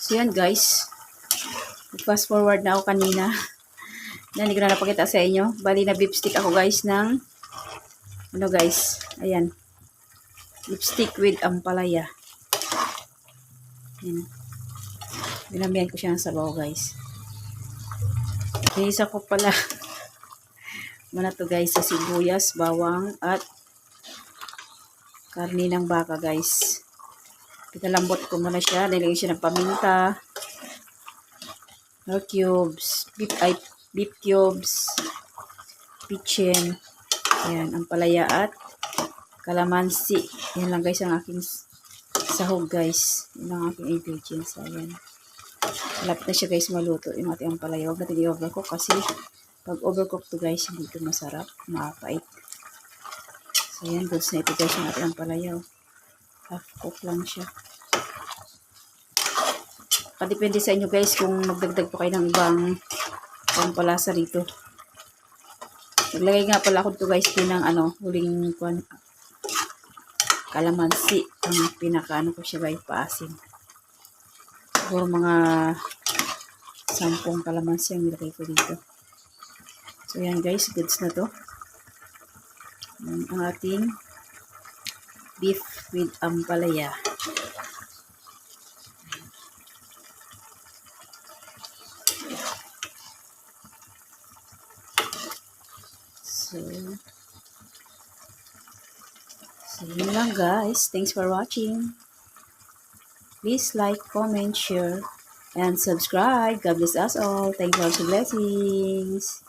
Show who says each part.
Speaker 1: So yan guys. Fast forward na ako kanina. Yan, hindi ko na napakita sa inyo. Bali na beef stick ako guys ng ano guys. Ayan. Beef stick with ampalaya. Yan. Binamihan ko siya ng sabaw guys. Hinisa ko pala. Muna to guys sa sibuyas, bawang at karni ng baka guys. Pinalambot ko muna siya. Nilagay siya ng paminta. Cubes. Beef cubes. Pichen. Ayan. Ampalaya at kalamansi. Yan lang guys ang aking sahog guys. Yan ang aking ingredients. Ayan. Malapit na siya guys maluto. Yung ating ampalaya. Huwag natin i-overcook kasi pag overcook to guys, hindi ito masarap. Makapait. So ayan. Goods na ito guys yung ating ampalaya. Half cook lang siya. Depende sa inyo guys kung magdagdag pa kayo ng ibang pampalasa rito. Naglagay nga pala ako dito guys din ng huling kalamansi. Ang pinakaano ko siya guys, paasim. Siguro mga 10 kalamansi ang nilagay ko dito. So yan guys, goods na to. Yan ang ating beef with ampalaya. So yun lang guys. Thanks for watching. Please like, comment, share, and subscribe. God bless us all. Thank you for the blessings.